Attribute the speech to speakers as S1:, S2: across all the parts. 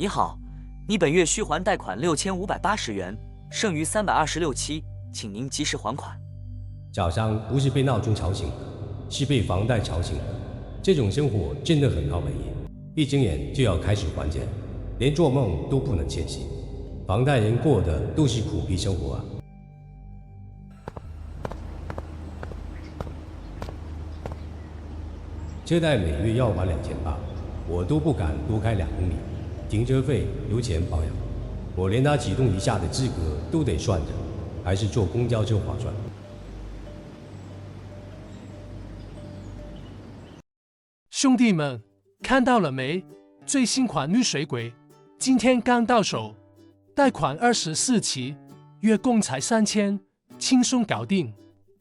S1: 你好，你本月需还贷款6580元，剩余326期，请您及时还款。
S2: 早上不是被闹钟吵醒的，是被房贷吵醒的。这种生活真的很耗本业，一睁眼就要开始还钱，连做梦都不能前行。房贷人过的都是苦逼生活啊！车贷每月要还2800，我都不敢多开2公里，停车费、油钱、保养，我连它启动一下的资格都得算着，还是坐公交车划算。
S3: 兄弟们，看到了没？最新款绿水鬼，今天刚到手，贷款24期，月供才3000，轻松搞定。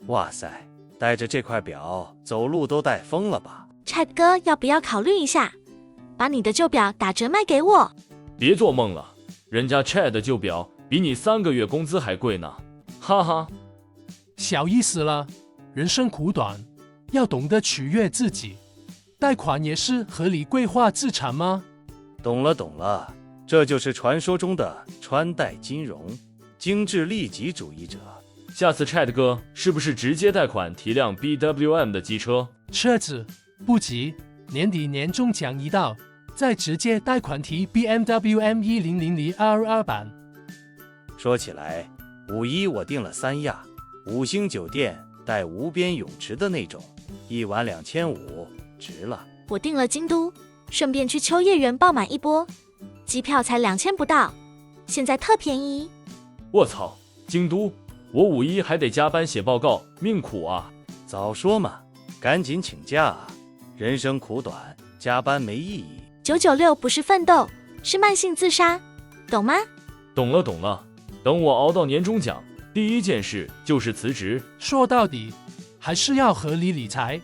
S4: 哇塞，带着这块表走路都带疯了吧
S5: ？Chad 哥，要不要考虑一下，把你的旧表打折卖给我？
S6: 别做梦了，人家 Chad 的旧表比你3个月工资还贵呢，哈哈。
S3: 小意思了，人生苦短，要懂得取悦自己。贷款也是合理规划资产吗？
S4: 懂了，这就是传说中的穿戴金融，精致利己主义者。
S6: 下次 Chad 哥是不是直接贷款提辆 BWM 的机车？
S3: 车子不急，年底年终奖一到，再直接贷款提 BMW M100022版。
S4: 说起来，5·1我订了3亚5星酒店带无边泳池的那种，1晚2500，值了。
S5: 我订了京都，顺便去秋叶原爆满一波，机票才2000不到，现在特便宜。
S6: 我操，京都，我5·1还得加班写报告，命苦啊！
S4: 早说嘛，赶紧请假啊！人生苦短，加班没意义。
S5: 996不是奋斗，是慢性自杀，懂吗？
S6: 懂了，等我熬到年终奖，第一件事就是辞职。
S3: 说到底，还是要合理理财，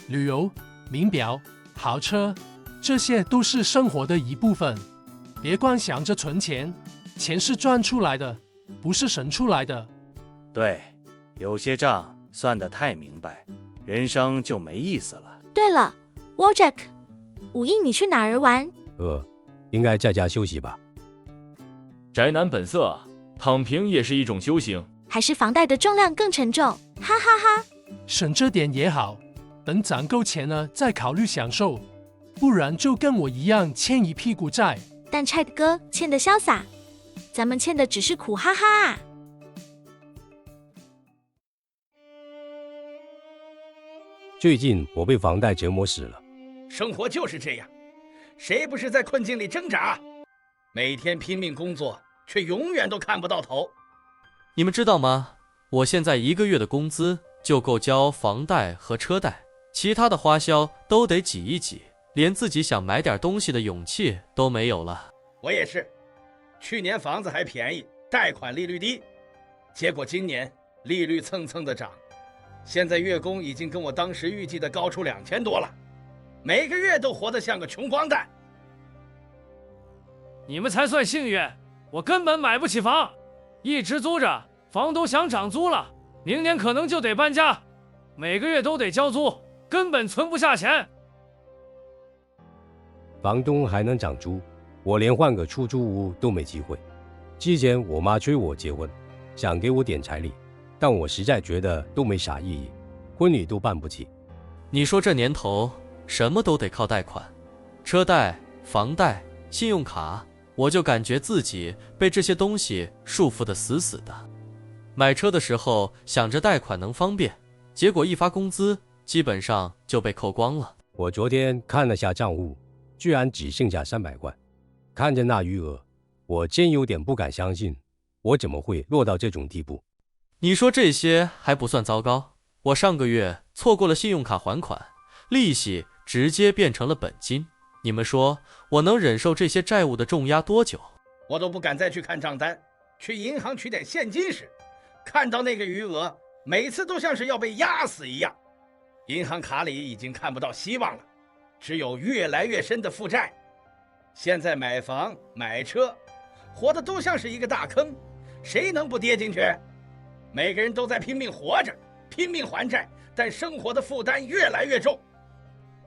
S3: 旅游、名表、豪车，这些都是生活的一部分。别光想着存钱，钱是赚出来的，不是省出来的。
S4: 对，有些账算得太明白，人生就没意思了。
S5: 对了 ，Wojak，5·1你去哪儿玩？
S2: 应该在家休息吧。
S6: 宅男本色啊，躺平也是一种修行。
S5: 还是房贷的重量更沉重，哈哈哈。
S3: 省着点也好，等攒够钱了再考虑享受，不然就跟我一样欠一屁股债。
S5: 但 Chad 哥欠的潇洒，咱们欠的只是苦，哈哈啊。
S2: 最近我被房贷折磨死了。
S7: 生活就是这样，谁不是在困境里挣扎？每天拼命工作，却永远都看不到头。
S8: 你们知道吗？我现在1个月的工资就够交房贷和车贷，其他的花销都得挤一挤，连自己想买点东西的勇气都没有了。
S7: 我也是，去年房子还便宜，贷款利率低，结果今年利率蹭蹭的涨，现在月供已经跟我当时预计的高出2000多了，每个月都活得像个穷光蛋。
S9: 你们才算幸运，我根本买不起房，一直租着，房东想涨租了，明年可能就得搬家，每个月都得交租，根本存不下钱。
S2: 房东还能涨租，我连换个出租屋都没机会。之前我妈催我结婚，想给我点彩礼，但我实在觉得都没啥意义，婚礼都办不起。
S8: 你说这年头什么都得靠贷款，车贷、房贷、信用卡，我就感觉自己被这些东西束缚得死死的。买车的时候想着贷款能方便，结果一发工资基本上就被扣光了。
S2: 我昨天看了下账户，居然只剩下300块，看着那余额，我真有点不敢相信，我怎么会落到这种地步？
S8: 你说这些还不算糟糕，我上个月错过了信用卡还款，利息直接变成了本金。你们说我能忍受这些债务的重压多久？
S7: 我都不敢再去看账单，去银行取点现金时，看到那个余额，每次都像是要被压死一样。银行卡里已经看不到希望了，只有越来越深的负债。现在买房买车，活的都像是一个大坑，谁能不跌进去？每个人都在拼命活着，拼命还债，但生活的负担越来越重。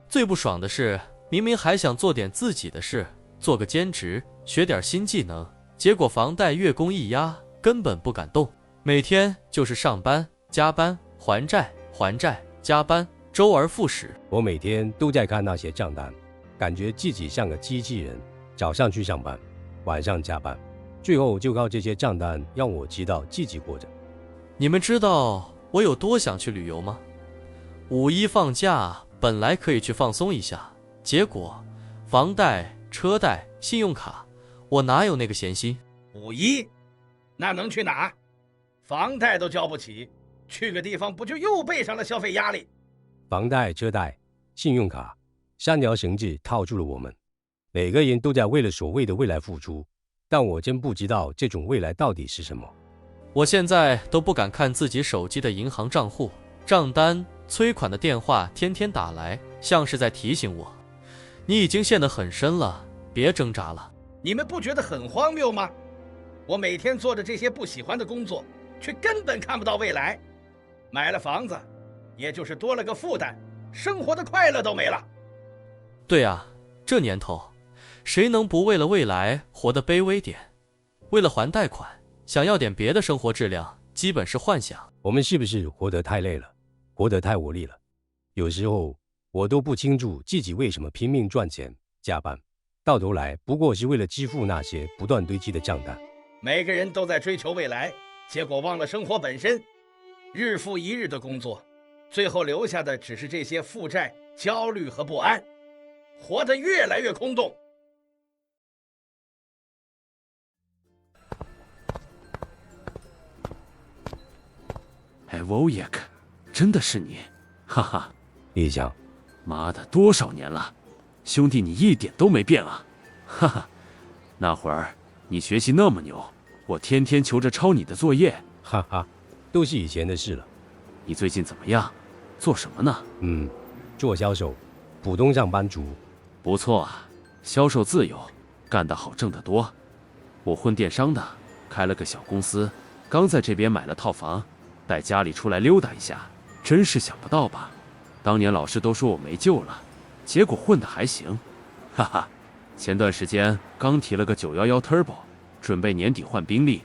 S8: 最不爽的是，明明还想做点自己的事，做个兼职，学点新技能，结果房贷月供一压，根本不敢动，每天就是上班、加班、还债、加班，周而复始。
S2: 我每天都在看那些账单，感觉自己像个机器人，早上去上班，晚上加班，最后就靠这些账单让我知道自己活着。
S8: 你们知道我有多想去旅游吗？5·1放假本来可以去放松一下，结果房贷、车贷、信用卡，我哪有那个闲心
S7: ？5·1，那能去哪？房贷都交不起，去个地方不就又背上了消费压力？
S2: 房贷、车贷、信用卡，3条绳子套住了我们。每个人都在为了所谓的未来付出，但我真不知道这种未来到底是什么。
S8: 我现在都不敢看自己手机的银行账户、账单、催款的电话天天打来，像是在提醒我，你已经陷得很深了，别挣扎了。
S7: 你们不觉得很荒谬吗？我每天做着这些不喜欢的工作，却根本看不到未来。买了房子，也就是多了个负担，生活的快乐都没了。
S8: 对啊，这年头，谁能不为了未来活得卑微点？为了还贷款，想要点别的生活质量，基本是幻想。
S2: 我们是不是活得太累了，活得太无力了？有时候我都不清楚自己为什么拼命赚钱加班，到头来不过是为了支付那些不断堆积的账单。
S7: 每个人都在追求未来，结果忘了生活本身，日复一日的工作，最后留下的只是这些负债、焦虑和不安，活得越来越空洞。
S10: 哎，Wojak，真的是你，哈哈！
S2: 李想，
S10: 妈的，多少年了，兄弟你一点都没变啊，哈哈！那会儿你学习那么牛，我天天求着抄你的作业，
S2: 哈哈，都是以前的事了。
S10: 你最近怎么样？做什么呢？
S2: 做销售，普通上班族。
S10: 不错啊，销售自由，干得好，挣得多。我混电商的，开了个小公司，刚在这边买了套房。带家里出来溜达一下，真是想不到吧？当年老师都说我没救了，结果混得还行，哈哈。前段时间刚提了个911 Turbo， 准备年底换宾利。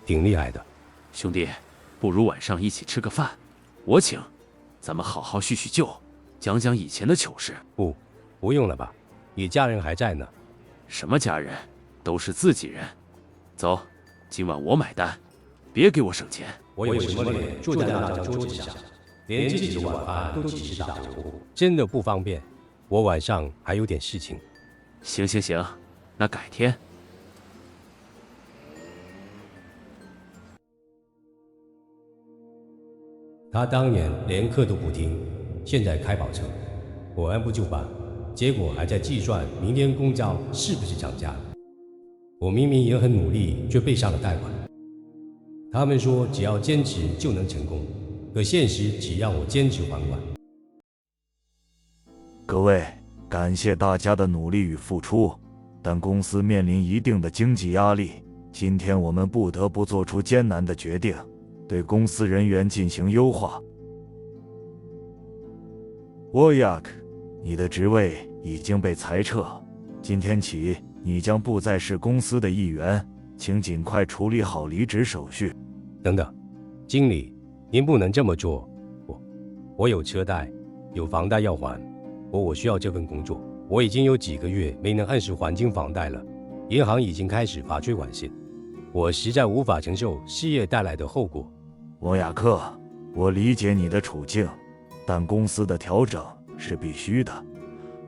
S2: 挺厉害的。
S10: 兄弟，不如晚上一起吃个饭，我请，咱们好好叙叙旧，讲讲以前的糗事。
S2: 不用了吧，你家人还在呢。
S10: 什么家人？都是自己人。走，今晚我买单，别给我省钱。
S2: 我有什么脸坐在那张桌子上，连自己的晚饭都只是打招呼，真的不方便。我晚上还有点事情。
S10: 行，那改天。
S2: 他当年连课都不听，现在开跑车，我按部就班，结果还在计算明天公交是不是涨价了。我明明也很努力，却背上了贷款。他们说只要坚持就能成功，可现实只让我坚持还款。
S4: 各位，感谢大家的努力与付出，但公司面临一定的经济压力，今天我们不得不做出艰难的决定，对公司人员进行优化。Wojak， 你的职位已经被裁撤，今天起你将不再是公司的一员，请尽快处理好离职手续。
S2: 等等，经理，您不能这么做。我有车贷，有房贷要还，我需要这份工作。我已经有几个月没能按时还清房贷了，银行已经开始发催款信，我实在无法承受失业带来的后果。
S4: 沃亚克，我理解你的处境，但公司的调整是必须的。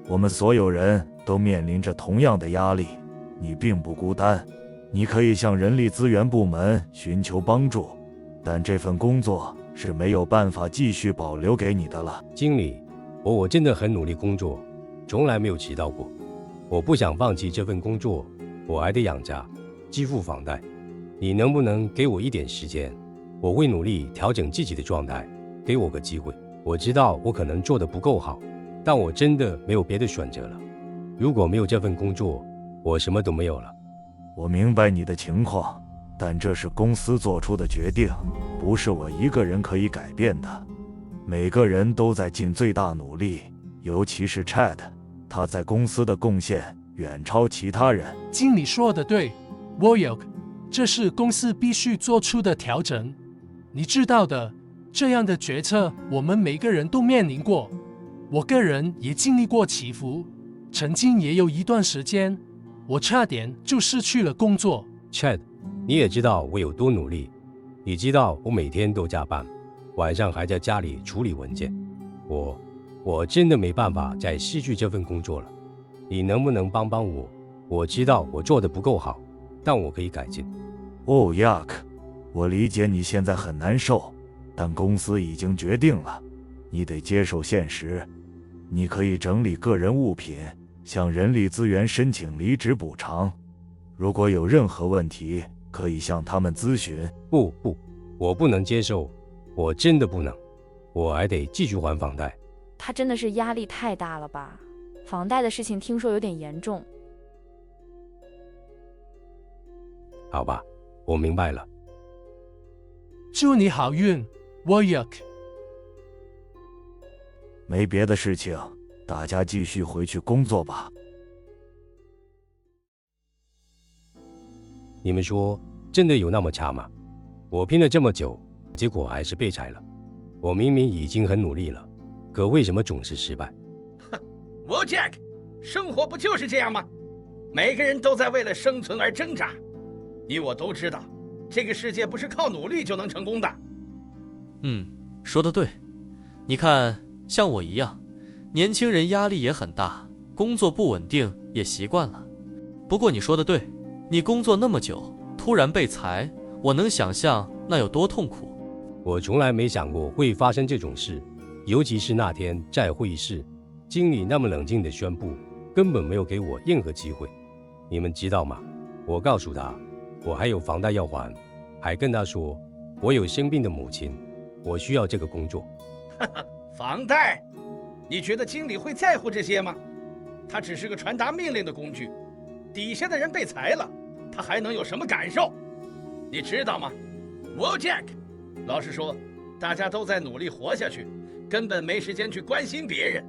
S4: 我们所有人都面临着同样的压力，你并不孤单。你可以向人力资源部门寻求帮助，但这份工作是没有办法继续保留给你的了。
S2: 经理，我真的很努力工作，从来没有迟到过。我不想放弃这份工作，我还得养家，支付房贷。你能不能给我一点时间？我会努力调整自己的状态，给我个机会。我知道我可能做得不够好，但我真的没有别的选择了。如果没有这份工作，我什么都没有了。
S4: 我明白你的情况，但这是公司做出的决定，不是我一个人可以改变的。每个人都在尽最大努力，尤其是 Chad， 他在公司的贡献远超其他人。
S3: 经理说的对 Woyok， 这是公司必须做出的调整。你知道的，这样的决策我们每个人都面临过，我个人也经历过起伏，曾经也有一段时间，我差点就失去了工作。
S2: Chad， 你也知道我有多努力，你知道我每天都加班，晚上还在家里处理文件。我真的没办法再失去这份工作了，你能不能帮帮我？我知道我做的不够好，但我可以改进。
S4: 哦，Yuck， 我理解你现在很难受，但公司已经决定了，你得接受现实。你可以整理个人物品，向人力资源申请离职补偿。如果有任何问题，可以向他们咨询。
S2: 不，我不能接受，我真的不能，我还得继续还房贷。
S11: 他真的是压力太大了吧？房贷的事情听说有点严重。
S2: 好吧，我明白了。
S3: 祝你好运 Woyok。
S4: 没别的事情，大家继续回去工作吧。
S2: 你们说真的有那么差吗？我拼了这么久，结果还是被裁了。我明明已经很努力了，可为什么总是失败
S7: ？Wojack， 生活不就是这样吗？每个人都在为了生存而挣扎。你我都知道，这个世界不是靠努力就能成功的。
S8: 说得对。你看，像我一样，年轻人压力也很大，工作不稳定也习惯了。不过你说得对，你工作那么久，突然被裁，我能想象那有多痛苦。
S2: 我从来没想过会发生这种事，尤其是那天在会议室，经理那么冷静地宣布，根本没有给我任何机会。你们知道吗？我告诉他，我还有房贷要还，还跟他说，我有生病的母亲，我需要这个工作。
S7: 房贷？你觉得经理会在乎这些吗？他只是个传达命令的工具，底下的人被裁了，他还能有什么感受？你知道吗 ，Wojack？ 老实说，大家都在努力活下去，根本没时间去关心别人。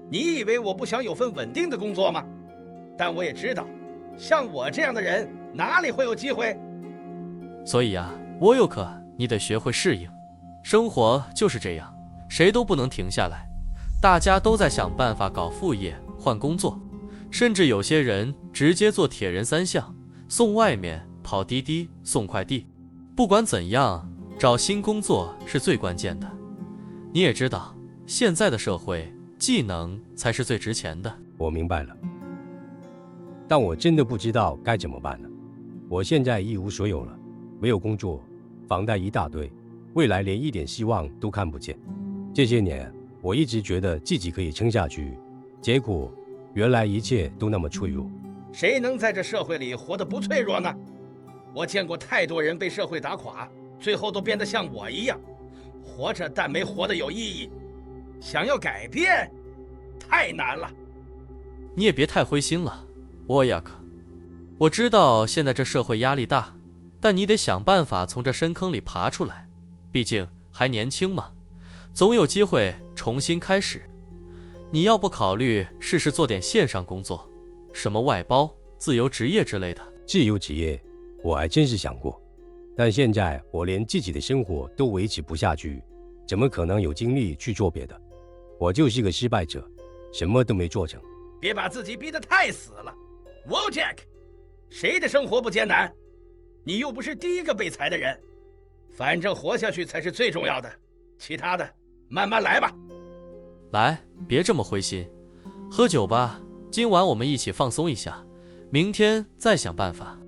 S7: 你以为我不想有份稳定的工作吗？但我也知道，像我这样的人哪里会有机会？
S8: 所以啊，Woyok，你得学会适应，生活就是这样，谁都不能停下来，大家都在想办法搞副业、换工作，甚至有些人直接做铁人三项，送外面、跑滴滴、送快递。不管怎样，找新工作是最关键的。你也知道，现在的社会，技能才是最值钱的。
S2: 我明白了，但我真的不知道该怎么办了。我现在一无所有了，没有工作，房贷一大堆，未来连一点希望都看不见。这些年，我一直觉得自己可以撑下去，结果原来一切都那么脆弱。
S7: 谁能在这社会里活得不脆弱呢？我见过太多人被社会打垮，最后都变得像我一样，活着但没活得有意义。想要改变，太难了。
S8: 你也别太灰心了，Woyok。我知道现在这社会压力大，但你得想办法从这深坑里爬出来，毕竟还年轻嘛，总有机会重新开始。你要不考虑试试做点线上工作，什么外包、自由职业之类的？
S2: 自由职业，我还真是想过，但现在我连自己的生活都维持不下去，怎么可能有精力去做别的？我就是个失败者，什么都没做成。
S7: 别把自己逼得太死了 ，Wojack。谁的生活不艰难？你又不是第一个被裁的人。反正活下去才是最重要的，其他的慢慢来吧。
S8: 来，别这么灰心，喝酒吧，今晚我们一起放松一下，明天再想办法。